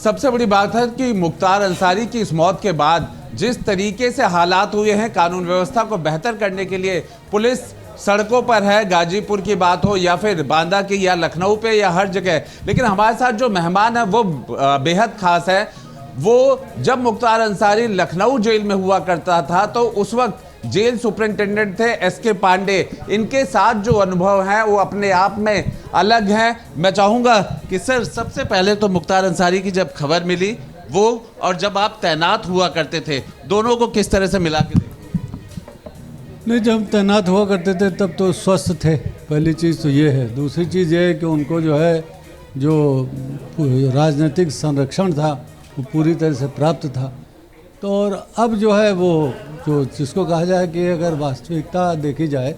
सबसे बड़ी बात है कि मुख्तार अंसारी की इस मौत के बाद जिस तरीके से हालात हुए हैं, कानून व्यवस्था को बेहतर करने के लिए पुलिस सड़कों पर है, गाजीपुर की बात हो या फिर बांदा की या लखनऊ पे या हर जगह। लेकिन हमारे साथ जो मेहमान है वो बेहद खास है। वो जब मुख्तार अंसारी लखनऊ जेल में हुआ करता था तो उस वक्त जेल सुपरिंटेंडेंट थे एसके पांडे। इनके साथ जो अनुभव हैं वो अपने आप में अलग हैं। मैं चाहूँगा कि सर, सबसे पहले तो मुख्तार अंसारी की जब खबर मिली वो और जब आप तैनात हुआ करते थे, दोनों को किस तरह से मिला के देखें? नहीं, जब तैनात हुआ करते थे तब तो स्वस्थ थे, पहली चीज़ तो ये है। दूसरी चीज़ ये है कि उनको जो राजनीतिक संरक्षण था वो पूरी तरह से प्राप्त था। तो और अब जो है वो जिसको कहा जाए कि अगर वास्तविकता देखी जाए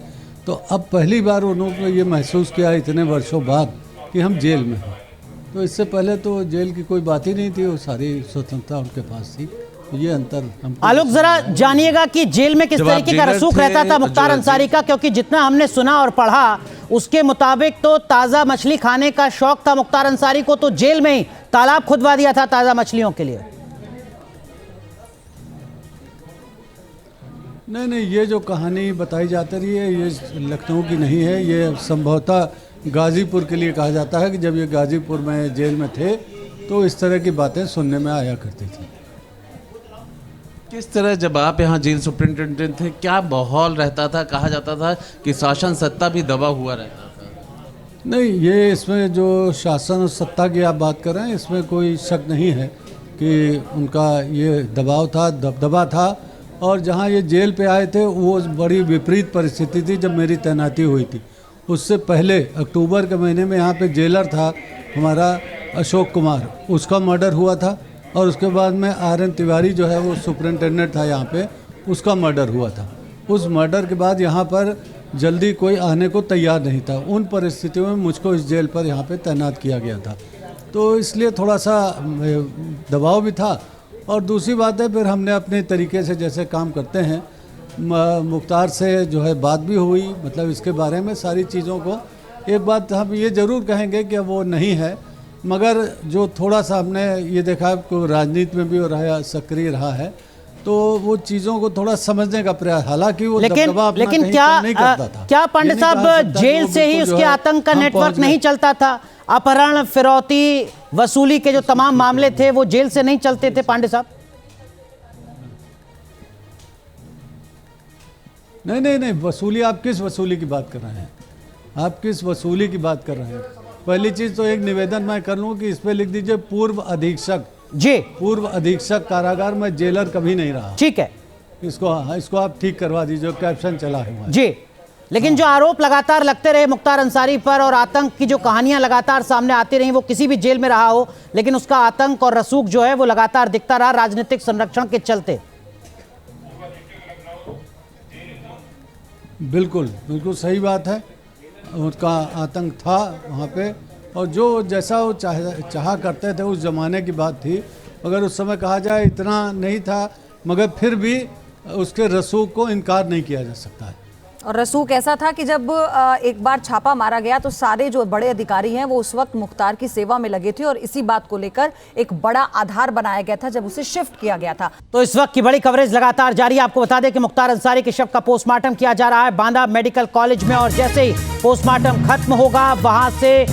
तो अब पहली बार उन्होंने ये महसूस किया इतने वर्षों बाद कि हम जेल में हैं। तो इससे पहले तो जेल की कोई बात ही नहीं थी, वो सारी स्वतंत्रता उनके पास थी। तो ये अंतर हम आलोक, जरा जानिएगा कि जेल में किस तरीके का रसूख रहता था मुख्तार अंसारी का, क्योंकि जितना हमने सुना और पढ़ा उसके मुताबिक तो ताज़ा मछली खाने का शौक था मुख्तार अंसारी को, तो जेल में ही तालाब खुदवा दिया था ताज़ा मछलियों के लिए। नहीं, ये जो कहानी बताई जाती रही है ये लखनऊ की नहीं है। ये संभवतः गाज़ीपुर के लिए कहा जाता है कि जब ये गाज़ीपुर में जेल में थे तो इस तरह की बातें सुनने में आया करती थी। किस तरह जब आप यहाँ जेल सुपरिंटेंडेंट थे, क्या माहौल रहता था? कहा जाता था कि शासन सत्ता भी दबा हुआ रहता था। नहीं, ये इसमें जो शासन और सत्ता की आप बात कर रहे हैं इसमें कोई शक नहीं है कि उनका ये दबाव था, दबदबा था। और जहाँ ये जेल पे आए थे वो बड़ी विपरीत परिस्थिति थी जब मेरी तैनाती हुई थी। उससे पहले अक्टूबर के महीने में यहाँ पे जेलर था हमारा अशोक कुमार, उसका मर्डर हुआ था। और उसके बाद में आर.एन. तिवारी जो है वो सुपरिंटेंडेंट था यहाँ पे, उसका मर्डर हुआ था। उस मर्डर के बाद यहाँ पर जल्दी कोई आने को तैयार नहीं था। उन परिस्थितियों में मुझको इस जेल पर यहाँ पे तैनात किया गया था, तो इसलिए थोड़ा सा दबाव भी था। और दूसरी बात है, फिर हमने अपने तरीके से जैसे काम करते हैं, मुख्तार से जो है बात भी हुई, मतलब इसके बारे में सारी चीज़ों को। एक बात हम ये ज़रूर कहेंगे कि वो नहीं है, मगर जो थोड़ा सा हमने ये देखा कि राजनीति में भी रहा, सक्रिय रहा है, तो वो चीज़ों को थोड़ा समझने का प्रयास, हालांकि वो लेकिन क्या नहीं करता था। क्या पंडित साहब जेल से ही उसके आतंक का नेटवर्क नहीं चलता था? अपहरण, फिरौती, वसूली के जो तमाम मामले थे वो जेल से नहीं चलते थे पांडे साहब? नहीं, वसूली, आप किस वसूली की बात कर रहे हैं? आप किस वसूली की बात कर रहे हैं? पहली चीज तो एक निवेदन मैं कर लूं कि इस पे लिख दीजिए पूर्व अधीक्षक। जी, पूर्व अधीक्षक कारागार में जेलर कभी नहीं रहा। ठीक है, इसको आप ठीक करवा दीजिए, कैप्शन चला है जी। लेकिन जो आरोप लगातार लगते रहे मुख्तार अंसारी पर और आतंक की जो कहानियां लगातार सामने आती रही, वो किसी भी जेल में रहा हो, लेकिन उसका आतंक और रसूख जो है वो लगातार दिखता रहा राजनीतिक संरक्षण के चलते। बिल्कुल सही बात है, उसका आतंक था वहाँ पे। और जो जैसा वो चाहा करते थे उस ज़माने की बात थी, मगर उस समय कहा जाए इतना नहीं था, मगर फिर भी उसके रसूख को इनकार नहीं किया जा सकता है। और रसूख ऐसा था कि जब एक बार छापा मारा गया तो सारे जो बड़े अधिकारी हैं वो उस वक्त मुख्तार की सेवा में लगे थे और इसी बात को लेकर एक बड़ा आधार बनाया गया था जब उसे शिफ्ट किया गया था। तो इस वक्त की बड़ी कवरेज लगातार जारी है। आपको बता दें कि मुख्तार अंसारी के शव का पोस्टमार्टम किया जा रहा है बांदा मेडिकल कॉलेज में, और जैसे ही पोस्टमार्टम खत्म होगा वहां से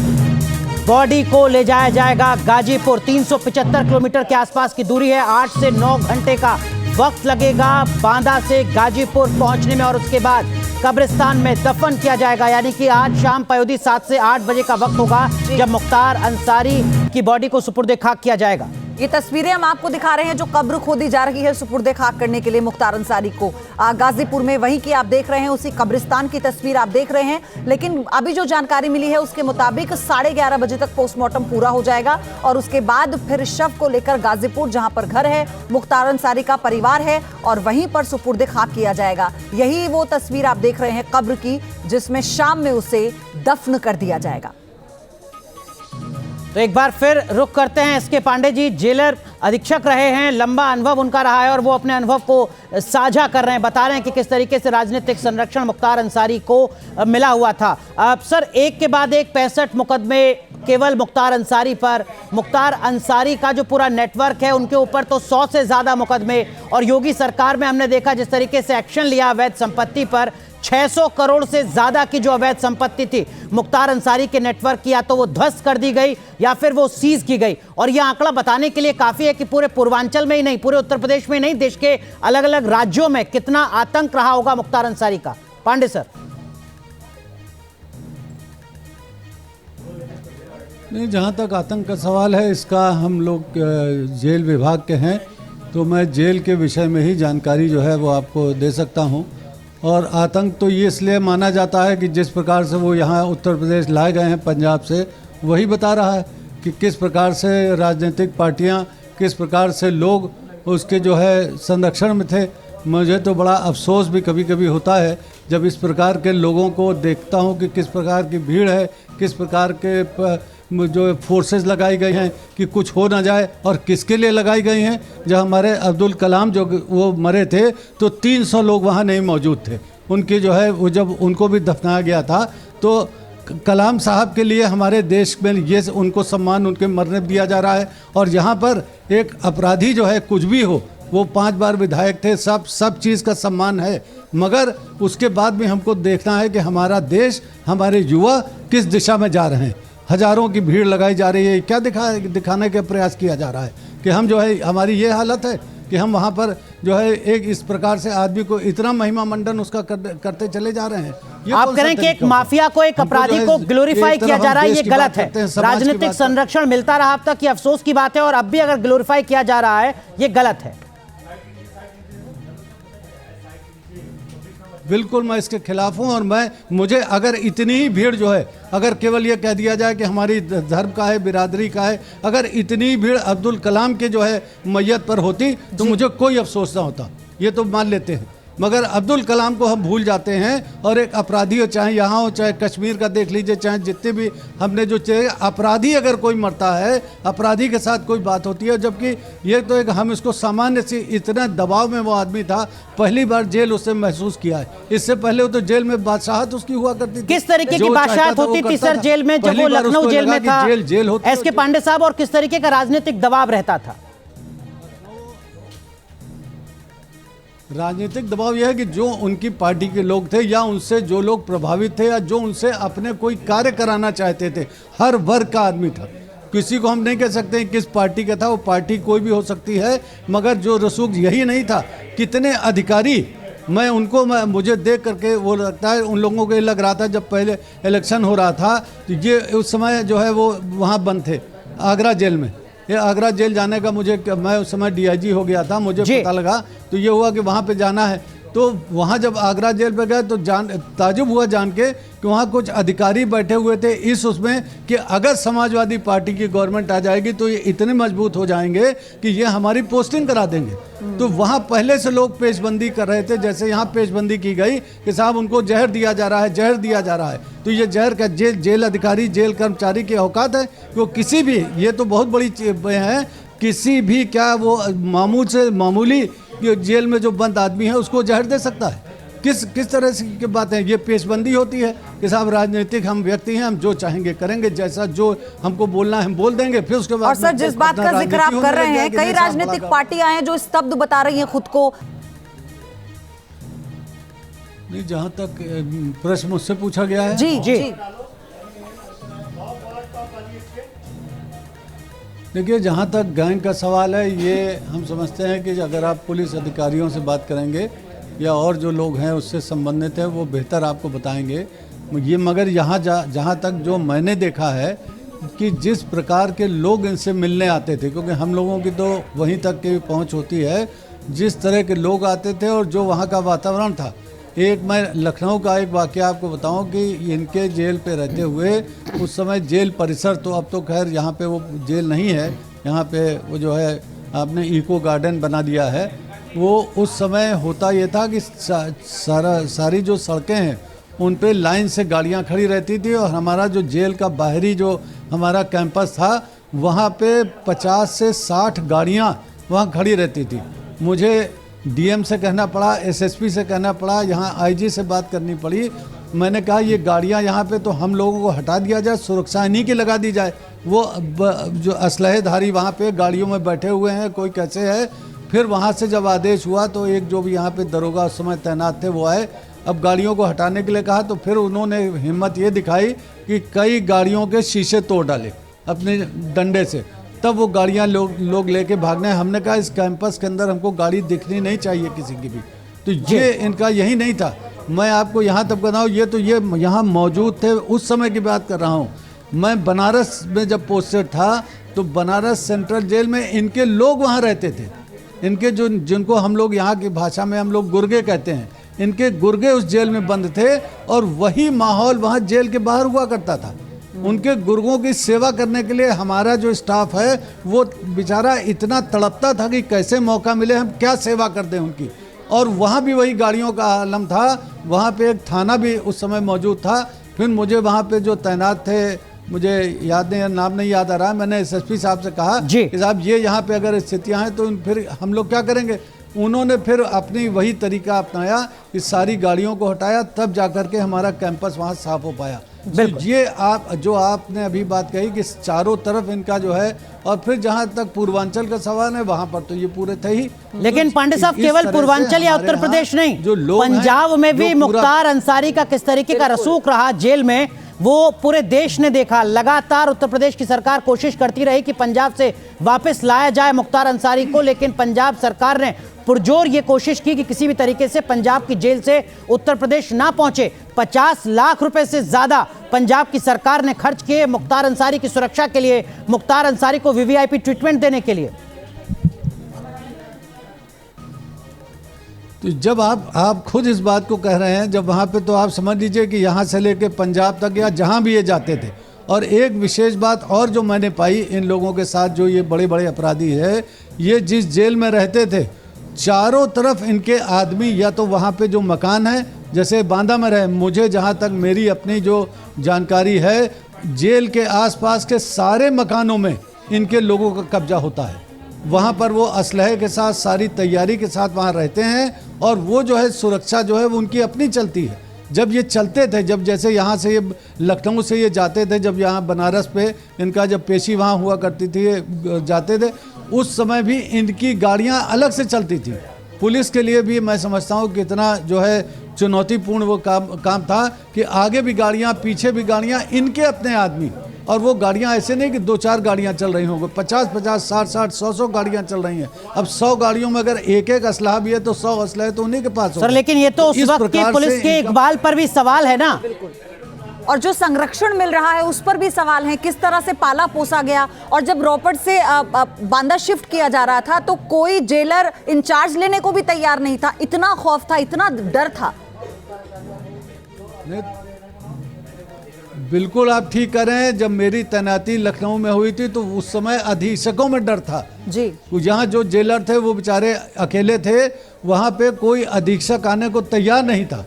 बॉडी को ले जाया जाएगा गाजीपुर। 375 किलोमीटर के आसपास की दूरी है, 8 से 9 घंटे का वक्त लगेगा बांदा से गाजीपुर पहुंचने में, और उसके बाद कब्रिस्तान में दफन किया जाएगा। यानी कि आज शाम पयोदी 7 से 8 बजे का वक्त होगा जब मुख्तार अंसारी की बॉडी को सुपुर्द खाक किया जाएगा। ये तस्वीरें हम आपको दिखा रहे हैं जो कब्र खोदी जा रही है सुपुर्द खाक करने के लिए मुख्तार अंसारी को गाजीपुर में, वहीं की आप देख रहे हैं, उसी कब्रिस्तान की तस्वीर आप देख रहे हैं। लेकिन अभी जो जानकारी मिली है उसके मुताबिक 11:30 बजे तक पोस्टमार्टम पूरा हो जाएगा और उसके बाद फिर शव को लेकर गाजीपुर, जहां पर घर है, मुख्तार अंसारी का परिवार है, और वहीं पर सुपुर्द खाक किया जाएगा। यही वो तस्वीर आप देख रहे हैं कब्र की, जिसमें शाम में उसे दफन कर दिया जाएगा। तो एक बार फिर रुख करते हैं एसके पांडे जी, जेलर अधीक्षक रहे हैं, लंबा अनुभव उनका रहा है और वो अपने अनुभव को साझा कर रहे हैं, बता रहे हैं कि किस तरीके से राजनीतिक संरक्षण मुख्तार अंसारी को मिला हुआ था। अब सर, एक के बाद एक 65 मुकदमे केवल मुख्तार अंसारी पर। मुख्तार अंसारी का जो पूरा नेटवर्क है उनके ऊपर तो 100 से ज्यादा मुकदमे, और योगी सरकार में हमने देखा जिस तरीके से एक्शन लिया अवैध संपत्ति पर, 600 करोड़ से ज्यादा की जो अवैध संपत्ति थी मुख्तार अंसारी के नेटवर्क की, या तो वो ध्वस्त कर दी गई या फिर वो सीज की गई। और यह आंकड़ा बताने के लिए काफी है कि पूरे पूर्वांचल में ही नहीं, पूरे उत्तर प्रदेश में नहीं, देश के अलग अलग राज्यों में कितना आतंक रहा होगा मुख्तार अंसारी का। पांडे सर। नहीं, जहाँ तक आतंक का सवाल है, इसका हम लोग जेल विभाग के हैं, तो मैं जेल के विषय में ही जानकारी जो है वो आपको दे सकता हूँ। और आतंक तो ये इसलिए माना जाता है कि जिस प्रकार से वो यहाँ उत्तर प्रदेश लाए गए हैं पंजाब से, वही बता रहा है कि किस प्रकार से राजनीतिक पार्टियाँ, किस प्रकार से लोग उसके जो है संरक्षण में थे। मुझे तो बड़ा अफसोस भी कभी कभी होता है जब इस प्रकार के लोगों को देखता हूँ कि किस प्रकार की भीड़ है, किस प्रकार के जो फोर्सेस लगाई गई हैं कि कुछ हो ना जाए, और किसके लिए लगाई गई हैं। जब हमारे अब्दुल कलाम जो वो मरे थे तो 300 लोग वहाँ नहीं मौजूद थे। उनकी जो है वो जब उनको भी दफनाया गया था तो कलाम साहब के लिए हमारे देश में ये उनको सम्मान उनके मरने दिया जा रहा है। और यहाँ पर एक अपराधी जो है कुछ भी हो, वो 5 बार विधायक थे, सब चीज़ का सम्मान है, मगर उसके बाद भी हमको देखना है कि हमारा देश, हमारे युवा किस दिशा में जा रहे हैं। हजारों की भीड़ लगाई जा रही है, क्या दिखाने का प्रयास किया जा रहा है कि हम जो है, हमारी ये हालत है कि हम वहाँ पर जो है एक इस प्रकार से आदमी को इतना महिमा मंडन उसका करते चले जा रहे हैं। आप कह रहे हैं कि एक माफिया को, एक अपराधी को ग्लोरीफाई किया जा रहा है, ये गलत है। राजनीतिक संरक्षण मिलता रहा अब तक, ये अफसोस की बात है, और अब भी अगर ग्लोरीफाई किया जा रहा है ये गलत है। बिल्कुल मैं इसके खिलाफ हूँ। और मुझे अगर इतनी ही भीड़ जो है, अगर केवल ये कह दिया जाए कि हमारी धर्म का है, बिरादरी का है, अगर इतनी ही भीड़ अब्दुल कलाम के जो है मैयत पर होती तो मुझे कोई अफसोस ना होता, ये तो मान लेते हैं। मगर अब्दुल कलाम को हम भूल जाते हैं, और एक अपराधी हो, चाहे यहाँ हो, चाहे कश्मीर का देख लीजिए, चाहे जितने भी हमने जो चाहे अपराधी अगर कोई मरता है, अपराधी के साथ कोई बात होती है। जबकि ये तो एक हम इसको सामान्य सी, इतना दबाव में वो आदमी था, पहली बार जेल उससे महसूस किया है। इससे पहले वो तो जेल में बादशाहत उसकी हुआ करती थी। किस तरीके की बादशाहत होती थी सर जेल में, जब वो लखनऊ जेल में था एसके पांडे साहब, और किस तरीके का राजनीतिक दबाव रहता था? राजनीतिक दबाव यह है कि जो उनकी पार्टी के लोग थे, या उनसे जो लोग प्रभावित थे, या जो उनसे अपने कोई कार्य कराना चाहते थे, हर वर्ग का आदमी था। किसी को हम नहीं कह सकते किस पार्टी का था, वो पार्टी कोई भी हो सकती है, मगर जो रसूख यही नहीं था। कितने अधिकारी, मुझे देख करके वो लगता है, उन लोगों को ये लग रहा था जब पहले इलेक्शन हो रहा था तो ये उस समय जो है वो वहाँ बंद थे आगरा जेल में। ये आगरा जेल जाने का मैं उस समय DIG हो गया था, मुझे पता लगा तो ये हुआ कि वहाँ पे जाना है। तो वहाँ जब आगरा जेल पे गए तो ताजुब हुआ जान के कि वहाँ कुछ अधिकारी बैठे हुए थे इस उसमें कि अगर समाजवादी पार्टी की गवर्नमेंट आ जाएगी तो ये इतने मजबूत हो जाएंगे कि ये हमारी पोस्टिंग करा देंगे। तो वहाँ पहले से लोग पेशबंदी कर रहे थे, जैसे यहाँ पेशबंदी की गई कि साहब उनको जहर दिया जा रहा है, जहर दिया जा रहा है। तो ये जहर का जेल अधिकारी, जेल कर्मचारी की औकात है कि वो किसी भी, ये तो बहुत बड़ी है, किसी भी क्या वो मामूली जेल में जो बंद आदमी है उसको जहर दे सकता है? किस तरह से की बात है? ये पेशबंदी होती है कि साहब राजनीतिक हम व्यक्ति हैं, हम जो चाहेंगे करेंगे, जैसा जो हमको बोलना है हम बोल देंगे, फिर उसके बाद। और सर जिस बात का जिक्र आप कर रहे हैं, कई राजनीतिक पार्टियां हैं जो स्तब्ध बता रही हैं खुद को। नहीं, जहाँ तक प्रश्न मुझसे पूछा गया है, जी। देखिए, जहाँ तक गैंग का सवाल है, ये हम समझते हैं कि अगर आप पुलिस अधिकारियों से बात करेंगे या और जो लोग हैं उससे संबंधित हैं, वो बेहतर आपको बताएंगे। ये मगर यहाँ जहाँ तक जो मैंने देखा है कि जिस प्रकार के लोग इनसे मिलने आते थे, क्योंकि हम लोगों की तो वहीं तक की पहुँच होती है, जिस तरह के लोग आते थे और जो वहाँ का वातावरण था। एक मैं लखनऊ का एक वाक़या आपको बताऊं कि इनके जेल पे रहते हुए उस समय जेल परिसर, तो अब तो खैर यहाँ पे वो जेल नहीं है, यहाँ पे वो जो है आपने इको गार्डन बना दिया है। वो उस समय होता ये था कि सारी जो सड़कें हैं उन पे लाइन से गाड़ियाँ खड़ी रहती थी, और हमारा जो जेल का बाहरी जो हमारा कैंपस था वहाँ पे 50 से 60 गाड़ियाँ वहाँ खड़ी रहती थी। मुझे DM से कहना पड़ा, SSP से कहना पड़ा, यहाँ IG से बात करनी पड़ी, मैंने कहा ये गाड़ियां यहाँ पे तो हम लोगों को हटा दिया जाए, सुरक्षा इन्हीं की लगा दी जाए। वो जो असलहेधारी वहाँ पे गाड़ियों में बैठे हुए हैं, कोई कैसे है। फिर वहाँ से जब आदेश हुआ तो एक जो भी यहाँ पे दरोगा उस समय तैनात थे वो आए, अब गाड़ियों को हटाने के लिए कहा तो फिर उन्होंने हिम्मत ये दिखाई कि कई गाड़ियों के शीशे तोड़ डाले अपने डंडे से, तब वो गाड़ियाँ लोग लेके भागने। हमने कहा इस कैंपस के अंदर हमको गाड़ी दिखनी नहीं चाहिए किसी की भी। तो ये इनका यही नहीं था। मैं आपको यहाँ तक बताऊँ, ये यहाँ मौजूद थे, उस समय की बात कर रहा हूँ। मैं बनारस में जब पोस्टेड था तो बनारस सेंट्रल जेल में इनके लोग वहाँ रहते थे। इनके जिनको हम लोग यहाँ की भाषा में हम लोग गुर्गे कहते हैं, इनके गुर्गे उस जेल में बंद थे और वही माहौल वहाँ जेल के बाहर हुआ करता था। उनके गुर्गों की सेवा करने के लिए हमारा जो स्टाफ है वो बेचारा इतना तड़पता था कि कैसे मौका मिले हम क्या सेवा कर दें उनकी। और वहाँ भी वही गाड़ियों का आलम था। वहाँ पे एक थाना भी उस समय मौजूद था। फिर मुझे वहाँ पे जो तैनात थे, मुझे याद नहीं, नाम नहीं याद आ रहा है, मैंने एसएसपी साहब से कहा कि साहब ये यहाँ पे अगर स्थितियाँ हैं तो फिर हम लोग क्या करेंगे। उन्होंने फिर अपनी वही तरीका अपनाया कि सारी गाड़ियों को हटाया, तब जाकर के हमारा कैंपस वहाँ साफ हो पाया। तो ये जो आपने अभी बात कही कि चारों तरफ इनका जो है, और फिर जहाँ तक पूर्वांचल का सवाल है वहाँ पर तो ये पूरे थे ही। लेकिन पांडे साहब केवल पूर्वांचल या उत्तर प्रदेश नहीं, जो पंजाब में भी मुख्तार अंसारी का किस तरीके का रसूख रहा जेल में, वो पूरे देश ने देखा। लगातार उत्तर प्रदेश की सरकार कोशिश करती रही कि पंजाब से वापस लाया जाए मुख्तार अंसारी को, लेकिन पंजाब सरकार ने पुरजोर ये कोशिश की कि किसी भी तरीके से पंजाब की जेल से उत्तर प्रदेश ना पहुंचे। 50 लाख रुपए से ज्यादा पंजाब की सरकार ने खर्च किए मुख्तार अंसारी की सुरक्षा के लिए, मुख्तार अंसारी को वीवीआईपी ट्रीटमेंट देने के लिए। तो जब आप खुद इस बात को कह रहे हैं, जब वहाँ पे तो आप समझ लीजिए कि यहाँ से लेके पंजाब तक या जहाँ भी ये जाते थे। और एक विशेष बात और जो मैंने पाई इन लोगों के साथ, जो ये बड़े बड़े अपराधी है, ये जिस जेल में रहते थे चारों तरफ इनके आदमी, या तो वहाँ पे जो मकान है, जैसे बांदा में रहे, मुझे जहाँ तक मेरी अपनी जो जानकारी है, जेल के आसपास के सारे मकानों में इनके लोगों का कब्जा होता है। वहाँ पर वो असलहे के साथ सारी तैयारी के साथ वहाँ रहते हैं, और वो जो है सुरक्षा जो है वो उनकी अपनी चलती है। जब ये चलते थे, जब जैसे यहाँ से ये लखनऊ से ये जाते थे, जब यहाँ बनारस पे इनका जब पेशी वहाँ हुआ करती थी, जाते थे, उस समय भी इनकी गाड़ियाँ अलग से चलती थी। पुलिस के लिए भी मैं समझता हूँ कितना जो है चुनौतीपूर्ण वो काम था कि आगे भी गाड़ियाँ, पीछे भी गाड़ियाँ, इनके अपने आदमी। और वो गाड़ियाँ ऐसे नहीं कि 2-4 गाड़ियाँ चल रही होंगी, 50-50, 60-60, 100-100 गाड़ियाँ चल रही हैं। अब 100 गाड़ियों में अगर एक असलाह भी है तो 100 असलाह तो उन्हीं के पास होगा। सर, लेकिन ये तो उस वक्त की पुलिस के इकबाल पर भी सवाल है ना, और जो संरक्षण मिल रहा है उस पर भी सवाल है। किस तरह से पाला पोसा गया, और जब रोपड़ से बांदा शिफ्ट किया जा रहा था तो कोई जेलर इंचार्ज लेने को भी तैयार नहीं था। इतना खौफ था, इतना डर था। बिल्कुल आप ठीक कर रहे हैं। जब मेरी तैनाती लखनऊ में हुई थी तो उस समय अधीक्षकों में डर था जी। यहाँ जो जेलर थे वो बेचारे अकेले थे, वहाँ पे कोई अधीक्षक आने को तैयार नहीं था।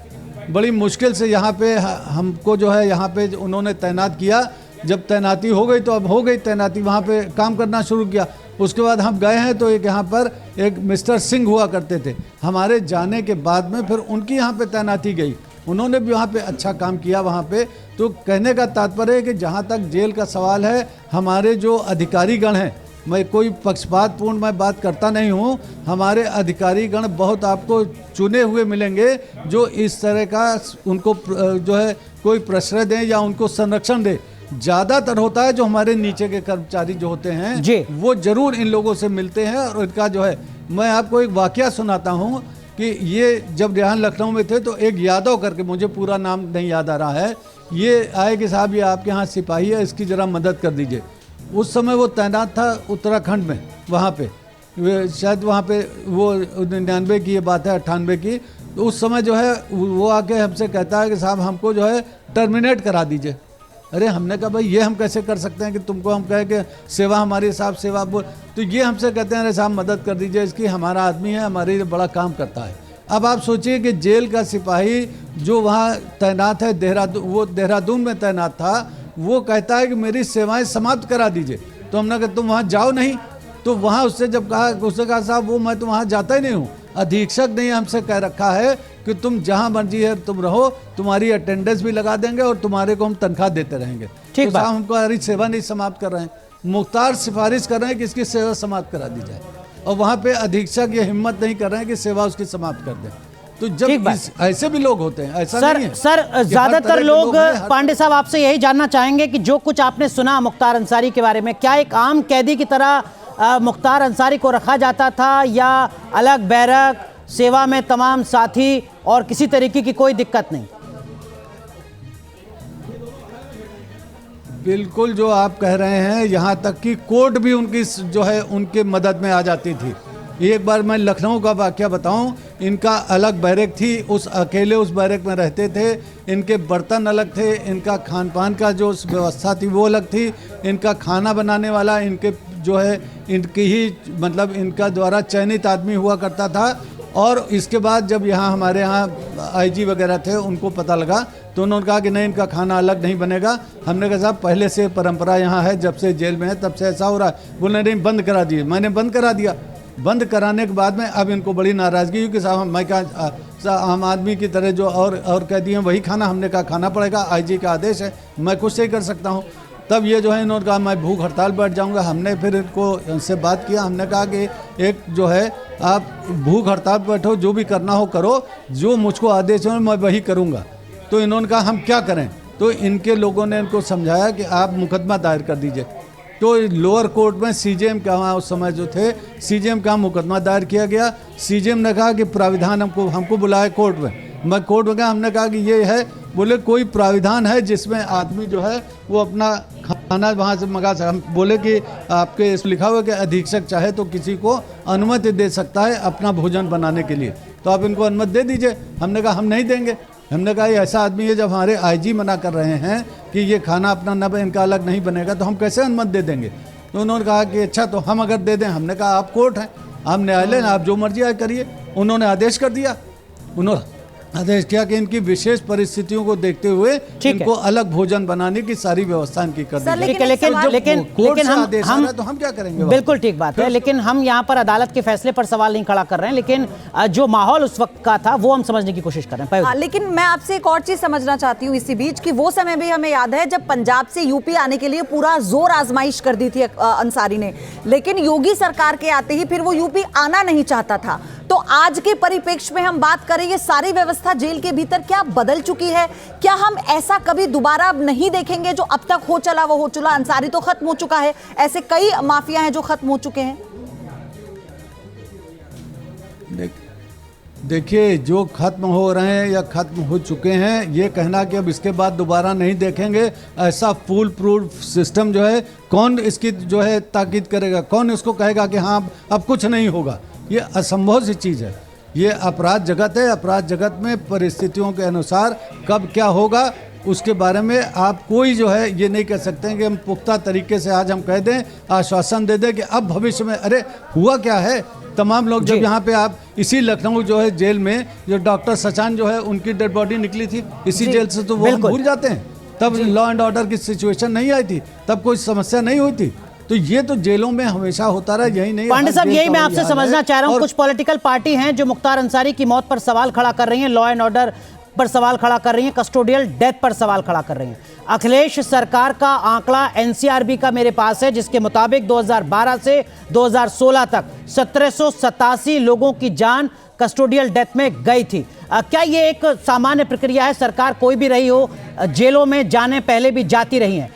बड़ी मुश्किल से यहाँ पे हमको जो है यहाँ पे उन्होंने तैनात किया। जब तैनाती हो गई तो अब हो गई तैनाती, वहाँ पे काम करना शुरू किया। उसके बाद हम गए हैं तो एक यहाँ पर एक मिस्टर सिंह हुआ करते थे। हमारे जाने के बाद में फिर उनकी यहाँ पे तैनाती गई, उन्होंने भी वहाँ पे अच्छा काम किया वहाँ पे। तो कहने का तात्पर्य है कि जहाँ तक जेल का सवाल है, हमारे जो अधिकारीगण हैं, मैं कोई पक्षपातपूर्ण मैं बात करता नहीं हूँ, हमारे अधिकारीगण बहुत आपको चुने हुए मिलेंगे जो इस तरह का उनको जो है कोई प्रश्रय दें या उनको संरक्षण दे। ज़्यादातर होता है जो हमारे नीचे के कर्मचारी जो होते हैं वो जरूर इन लोगों से मिलते हैं। और इनका जो है, मैं आपको एक वाकया सुनाता हूँ कि ये जब यहाँ लखनऊ में थे तो एक यादव करके, मुझे पूरा नाम नहीं याद आ रहा है, ये आए कि साहब ये आपके यहाँ सिपाही है, इसकी ज़रा मदद कर दीजिए। उस समय वो तैनात था उत्तराखंड में, वहाँ पे शायद वहाँ पे वो 99 की ये बात है, 98 की। तो उस समय जो है वो आके हमसे कहता है कि साहब हमको जो है टर्मिनेट करा दीजिए। अरे हमने कहा भाई ये हम कैसे कर सकते हैं कि तुमको हम कहें कि सेवा हमारी साहब सेवा बोल, तो ये हमसे कहते हैं अरे साहब मदद कर दीजिए इसकी, हमारा आदमी है, हमारे लिए बड़ा काम करता है। अब आप सोचिए कि जेल का सिपाही जो वहाँ तैनात है, देहरादून में तैनात था, वो कहता है कि मेरी सेवाएं समाप्त करा दीजिए। तो हमने कहा तुम वहाँ जाओ नहीं। तो वहाँ उससे जब कहा, उसने कहा साहब वो मैं तो वहाँ जाता ही नहीं हूँ, अधीक्षक ने हमसे कह रखा है कि तुम जहां मर्जी है तुम रहो, तुम्हारी अटेंडेंस भी लगा देंगे और तुम्हारे को हम तनख्वाह देते रहेंगे। ठीक तो बात। साहब हमको हमारी सेवा नहीं समाप्त कर रहे हैं। मुख्तार सिफारिश कर रहे हैं कि इसकी सेवा समाप्त करा दी जाए, और वहाँ पे अधीक्षक ये हिम्मत नहीं कर रहे हैं कि सेवा उसकी समाप्त कर दें। तो जब ऐसे भी लोग होते हैं, ऐसा नहीं है। सर ज्यादातर लोग पांडे साहब आपसे यही जानना चाहेंगे कि जो कुछ आपने सुना मुख्तार अंसारी के बारे में, क्या एक आम कैदी की तरह मुख्तार अंसारी को रखा जाता था, या अलग बैरक, सेवा में तमाम साथी और किसी तरीके की कोई दिक्कत नहीं? बिल्कुल जो आप कह रहे हैं, यहाँ तक कि कोर्ट भी उनकी जो है उनके मदद में आ जाती थी। एक बार मैं लखनऊ का वाकया बताऊं, इनका अलग बैरक थी, उस अकेले उस बैरक में रहते थे, इनके बर्तन अलग थे, इनका खान पान का जो व्यवस्था थी वो अलग थी, इनका खाना बनाने वाला इनके जो है इनकी ही मतलब इनका द्वारा चयनित आदमी हुआ करता था। और इसके बाद जब यहाँ हमारे यहाँ आईजी वगैरह थे, उनको पता लगा तो उन्होंने कहा कि नहीं, इनका खाना अलग नहीं बनेगा। हमने कहा साहब पहले से परंपरा यहाँ है, जब से जेल में है तब से ऐसा हो रहा है। बोले नहीं, बंद करा दिए। मैंने बंद करा दिया। बंद कराने के बाद में अब इनको बड़ी नाराज़गी हुई कि साहब मैं कहा आम आदमी की तरह जो और कह दिए वही खाना, हमने कहा खाना पड़ेगा, आईजी का आदेश है, मैं कुछ नहीं कर सकता हूँ। तब ये जो है इन्होंने कहा मैं भूख हड़ताल बैठ जाऊंगा। हमने फिर इनको इनसे बात किया, हमने कहा कि एक जो है आप भूख हड़ताल बैठो, जो भी करना हो करो, जो मुझको आदेश है मैं वही करूंगा। तो इन्होंने कहा हम क्या करें? तो इनके लोगों ने इनको समझाया कि आप मुकदमा दायर कर दीजिए। तो लोअर कोर्ट में सीजेएम का वहाँ उस समय जो थे सीजेएम का मुकदमा दायर किया गया। सीजेएम ने कहा कि प्राविधान हमको बुलाए कोर्ट में। मैं कोर्ट में गया, हमने कहा कि ये है, बोले कोई प्राविधान है जिसमें आदमी जो है वो अपना खाना वहाँ से मंगा सकता। हम बोले कि आपके इस लिखा हुआ कि अधीक्षक चाहे तो किसी को अनुमति दे सकता है अपना भोजन बनाने के लिए, तो आप इनको अनुमति दे दीजिए। हमने कहा हम नहीं देंगे। हमने कहा ये ऐसा आदमी है, जब हमारे आईजी मना कर रहे हैं कि ये खाना अपना न इनका अलग नहीं बनेगा तो हम कैसे अनुमति दे देंगे? तो उन्होंने कहा कि अच्छा तो हम अगर दे दें। हमने कहा आप कोर्ट हैं, आप न्यायालय, आप जो मर्जी करिए। उन्होंने आदेश कर दिया, उन्होंने आदेश किया कि इनकी विशेष परिस्थितियों को देखते हुए इनको अलग भोजन बनाने की सारी व्यवस्था इनकी कर दी जाए। लेकिन हम क्या करेंगे? बिल्कुल ठीक बात है, लेकिन हम यहाँ पर अदालत के फैसले पर सवाल नहीं खड़ा कर रहे हैं, लेकिन जो माहौल उस वक्त का था वो हम समझने की कोशिश कर रहे हैं। लेकिन मैं आपसे एक और चीज समझना चाहती हूँ इसी बीच कि वो समय भी हमें याद है जब पंजाब से यूपी आने के लिए पूरा जोर आजमाइश कर दी थी अंसारी ने, लेकिन योगी सरकार के आते ही फिर वो यूपी आना नहीं चाहता था। तो आज के परिप्रेक्ष्य में हम बात करें, ये सारी व्यवस्था जेल के भीतर क्या बदल चुकी है? क्या हम ऐसा कभी दोबारा अब नहीं देखेंगे? जो अब तक हो चला वो हो चला, अंसारी तो खत्म हो चुका है, ऐसे कई माफिया हैं जो खत्म हो चुके हैं। देखिए, जो खत्म हो रहे हैं या खत्म हो चुके हैं, ये कहना कि अब इसके बाद दोबारा नहीं देखेंगे, ऐसा फूल प्रूफ सिस्टम जो है कौन इसकी जो है ताकीद करेगा? कौन इसको कहेगा कि हाँ अब कुछ नहीं होगा? ये असंभव सी चीज़ है। ये अपराध जगत है, अपराध जगत में परिस्थितियों के अनुसार कब क्या होगा उसके बारे में आप कोई जो है ये नहीं कह सकते हैं कि हम पुख्ता तरीके से आज हम कह दें, आश्वासन दे दें कि अब भविष्य में। अरे हुआ क्या है, तमाम लोग जब यहाँ पे आप इसी लखनऊ जो है जेल में जो डॉक्टर सचान जो है उनकी डेड बॉडी निकली थी इसी जेल से, तो वो हम भूल जाते हैं। तब लॉ एंड ऑर्डर की सिचुएशन नहीं आई थी, तब कोई समस्या नहीं हुई थी। तो ये तो जेलों में हमेशा होता रहा, यही नहीं। पांडे साहब, यही मैं आपसे समझना चाह रहा हूं, कुछ पॉलिटिकल पार्टी हैं जो मुख्तार अंसारी की मौत पर सवाल खड़ा कर रही हैं, लॉ एंड ऑर्डर पर सवाल खड़ा कर रही हैं, कस्टोडियल डेथ पर सवाल खड़ा कर रही हैं। अखिलेश सरकार का आंकड़ा एनसीआरबी का मेरे पास है, जिसके मुताबिक 2012 से 2016 तक 1787 लोगों की जान कस्टोडियल डेथ में गई थी। क्या ये एक सामान्य प्रक्रिया है? सरकार कोई भी रही हो, जेलों में जाने पहले भी जाती रही हैं।